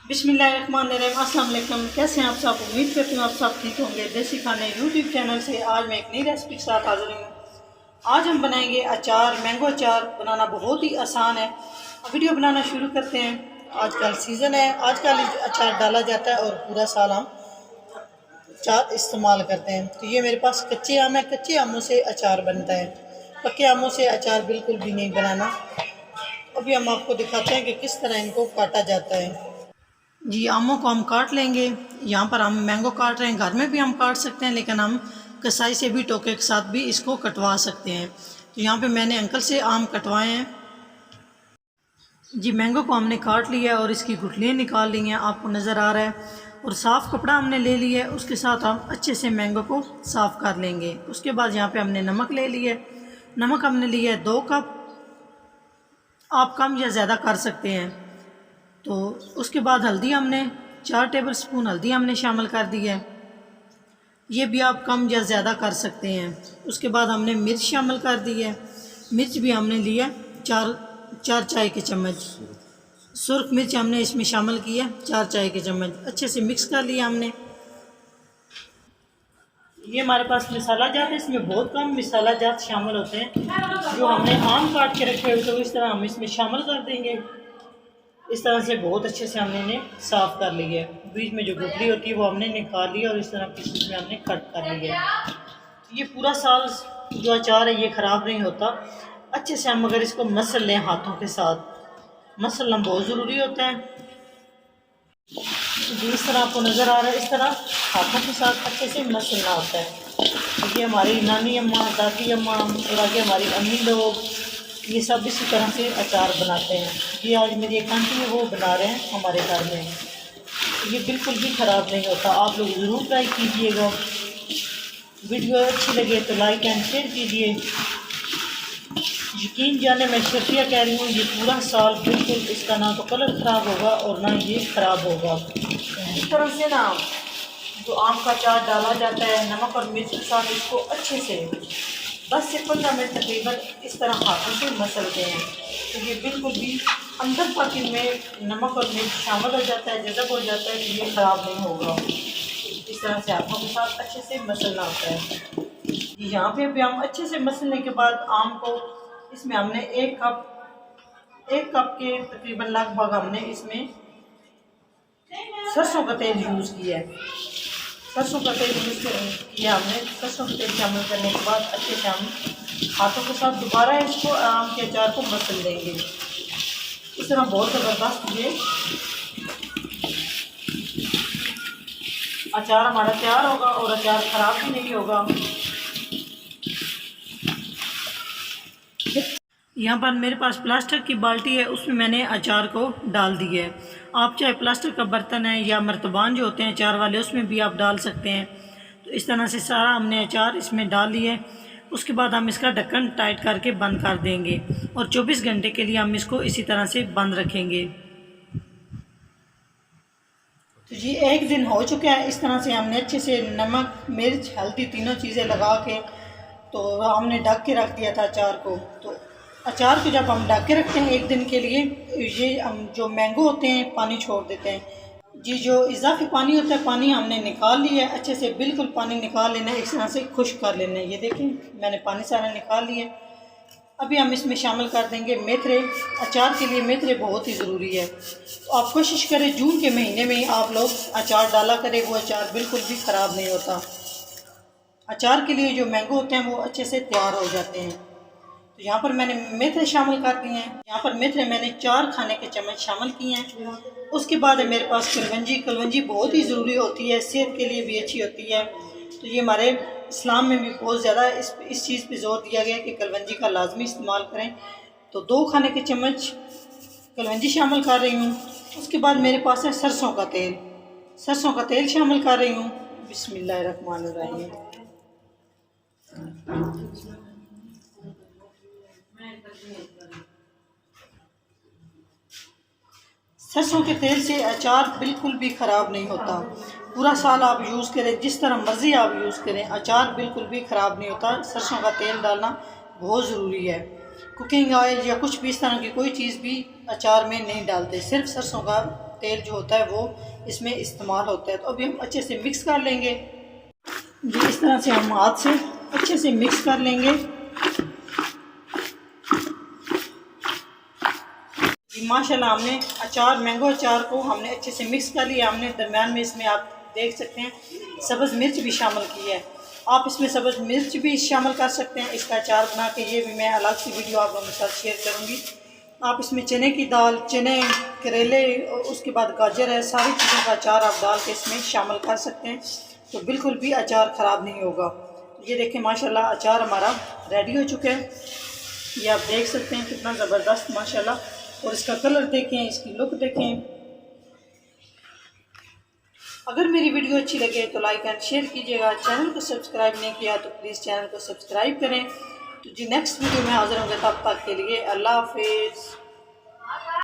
बिस्मिल्लाहिर्रहमानिर्रहीम। अस्सलाम वालेकुम। कैसे हैं आप सब? उम्मीद करती हूँ आप सब ठीक होंगे। देसी खाने यूट्यूब चैनल से आज मैं एक नई रेसिपी के साथ हाजिर हूँ। आज हम बनाएंगे अचार। मैंगो अचार बनाना बहुत ही आसान है। वीडियो बनाना शुरू करते हैं। आजकल सीज़न है, आजकल अचार डाला जाता है और पूरा साल हम अचार इस्तेमाल करते हैं। तो ये मेरे पास कच्चे आम है, कच्चे आमों से अचार बनता है। पक्के आमों से अचार बिल्कुल भी नहीं बनाना। अभी हम आपको दिखाते हैं कि किस तरह इनको काटा जाता है। जी, आमों को हम काट लेंगे। यहाँ पर हम मैंगो काट रहे हैं, घर में भी हम काट सकते हैं, लेकिन हम कसाई से भी टोके के साथ भी इसको कटवा सकते हैं। तो यहाँ पे मैंने अंकल से आम कटवाए हैं। जी, मैंगो को हमने काट लिया और इसकी गुठलियाँ निकाल ली हैं, आपको नज़र आ रहा है। और साफ़ कपड़ा हमने ले लिया है, उसके साथ हम अच्छे से मैंगो को साफ़ कर लेंगे। उसके बाद यहाँ पर हमने नमक ले लिया है। नमक हमने लिया है 2 कप, आप कम या ज़्यादा कर सकते हैं। तो उसके बाद हल्दी हमने 4 टेबल स्पून हल्दी हमने शामिल कर दी है, ये भी आप कम या ज़्यादा कर सकते हैं। उसके बाद हमने मिर्च शामिल कर दी है। मिर्च भी हमने लिया 4 चाय के चम्मच। सुर्ख मिर्च हमने इसमें शामिल किया 4 चाय के चम्मच। अच्छे से मिक्स कर लिया हमने। ये हमारे पास मसाला जात है, इसमें बहुत कम मसाला जात शामिल होते हैं। जो हमने आम काट के रखे हुए तो इस तरह हम इसमें शामिल कर देंगे। इस तरह से बहुत अच्छे से हमने इन्हें साफ़ कर लिया है। बीच में जो गुठली होती है वो हमने निकाल लिया और इस तरह पीसेस में हमने कट कर लिया है। तो ये पूरा साल जो अचार है ये ख़राब नहीं होता। अच्छे से हम अगर इसको मसल लें हाथों के साथ, मसलना बहुत ज़रूरी होता है। जी, इस तरह आपको नज़र आ रहा है, इस तरह हाथों के साथ अच्छे से मसलना होता है। ये हमारी नानी अम्मा, दादी अम्मा और आगे हमारी अम्मी लोग ये सब इसी तरह से अचार बनाते हैं। ये आज मेरी एक आंटी है वो बना रहे हैं हमारे घर में। ये बिल्कुल भी ख़राब नहीं होता, आप लोग ज़रूर ट्राई कीजिएगा। वीडियो अच्छी लगे तो लाइक एंड शेयर कीजिए। यकीन जाने मैं शर्तिया कह रही हूँ, ये पूरा साल बिल्कुल इसका ना तो कलर ख़राब होगा और ना ये ख़राब होगा। इस तरह से ना जो आम का अचार डाला जाता है नमक और मिर्च के साथ, इसको अच्छे से 10 से 15 मिनट तकरीबन इस तरह हाथों से मसलते हैं। तो ये बिल्कुल भी अंदर तक इनमें नमक और मिर्च शामिल हो जाता है, जज़ब हो जाता है कि ये ख़राब नहीं होगा। इस तरह से हाथों के साथ अच्छे से मसलना होता है। यहाँ पे भी हम अच्छे से मसलने के बाद आम को इसमें हमने 1 कप के तकरीबन लगभग हमने इसमें सरसों का तेल यूज़ किया है। सरसों का तेल यूज़ किया हमने। सरसों का तेल शामिल करने के बाद अच्छे से हम हाथों के साथ दोबारा इसको आम के अचार को मसल देंगे। इस तरह बहुत ज़बरदस्त ये अचार हमारा तैयार होगा और अचार ख़राब भी नहीं होगा। यहाँ पर मेरे पास प्लास्टिक की बाल्टी है, उसमें मैंने अचार को डाल दिया है। आप चाहे प्लास्टिक का बर्तन है या मर्तबान जो होते हैं अचार वाले, उसमें भी आप डाल सकते हैं। तो इस तरह से सारा हमने अचार इसमें डाल लिया है। उसके बाद हम इसका ढक्कन टाइट करके बंद कर देंगे और 24 घंटे के लिए हम इसको इसी तरह से बंद रखेंगे। तो जी 1 दिन हो चुका है। इस तरह से हमने अच्छे से नमक, मिर्च, हल्दी तीनों चीज़ें लगा के तो हमने ढक के रख दिया था अचार को। तो अचार को जब हम ढक के रखते हैं 1 दिन के लिए, ये हम जो मैंगो होते हैं पानी छोड़ देते हैं। जी, जो इजाफी पानी होता है पानी हमने निकाल लिया है। अच्छे से बिल्कुल पानी निकाल लेना है, इस तरह से खुश्क कर लेना है। ये देखें मैंने पानी सारा निकाल लिया है। अभी हम इसमें शामिल कर देंगे मेथरे। अचार के लिए मेथरे बहुत ही ज़रूरी है। तो आप कोशिश करें जून के महीने में ही आप लोग अचार डाला करें, वो अचार बिल्कुल भी ख़राब नहीं होता। अचार के लिए जो मैंगो होते हैं वो अच्छे से तैयार हो जाते हैं। तो यहाँ पर मैंने मेथरे शामिल कर दिए हैं। यहाँ पर मेथरे मैंने 4 खाने के चम्मच शामिल किए हैं। उसके बाद है मेरे पास कलवंजी। कलवंजी बहुत ही ज़रूरी होती है, सेहत के लिए भी अच्छी होती है। तो ये हमारे इस्लाम में भी बहुत ज़्यादा इस चीज़ पे जोर दिया गया है कि कलवंजी का लाजमी इस्तेमाल करें। तो 2 खाने के चम्मच कलवंजी शामिल कर रही हूँ। उसके बाद मेरे पास है सरसों का तेल। सरसों का तेल शामिल कर रही हूँ। बिस्मिल्लाहिर्रहमानिर्रहीम। सरसों के तेल से अचार बिल्कुल भी ख़राब नहीं होता। पूरा साल आप यूज़ करें, जिस तरह मर्ज़ी आप यूज़ करें, अचार बिल्कुल भी ख़राब नहीं होता। सरसों का तेल डालना बहुत ज़रूरी है। कुकिंग ऑयल या कुछ भी इस तरह की कोई चीज़ भी अचार में नहीं डालते, सिर्फ सरसों का तेल जो होता है वो इसमें इस्तेमाल होता है। तो अभी हम अच्छे से मिक्स कर लेंगे जी। इस तरह से हम हाथ से अच्छे से मिक्स कर लेंगे जी। माशाल्लाह हमने अचार, मैंगो अचार को हमने अच्छे से मिक्स कर लिया। हमने दरमियान में इसमें आप देख सकते हैं सब्ज़ मिर्च भी शामिल की है। आप इसमें सब्ज़ मिर्च भी शामिल कर सकते हैं इसका अचार बना के, ये भी मैं अलग से वीडियो आप लोगों के साथ शेयर करूँगी। आप इसमें चने की दाल, चने, करेले और उसके बाद गाजर है, सारी चीज़ों का अचार आप डाल के इसमें शामिल कर सकते हैं, तो बिल्कुल भी अचार ख़राब नहीं होगा। ये देखें माशाल्लाह अचार हमारा रेडी हो चुका है। ये आप देख सकते हैं कितना ज़बरदस्त माशाल्लाह, और इसका कलर देखें, इसकी लुक देखें। अगर मेरी वीडियो अच्छी लगे तो लाइक एंड शेयर कीजिएगा। चैनल को सब्सक्राइब नहीं किया तो प्लीज़ चैनल को सब्सक्राइब करें। तो जी नेक्स्ट वीडियो में हाज़िर होंगे, तब तक के लिए अल्लाह हाफिज़।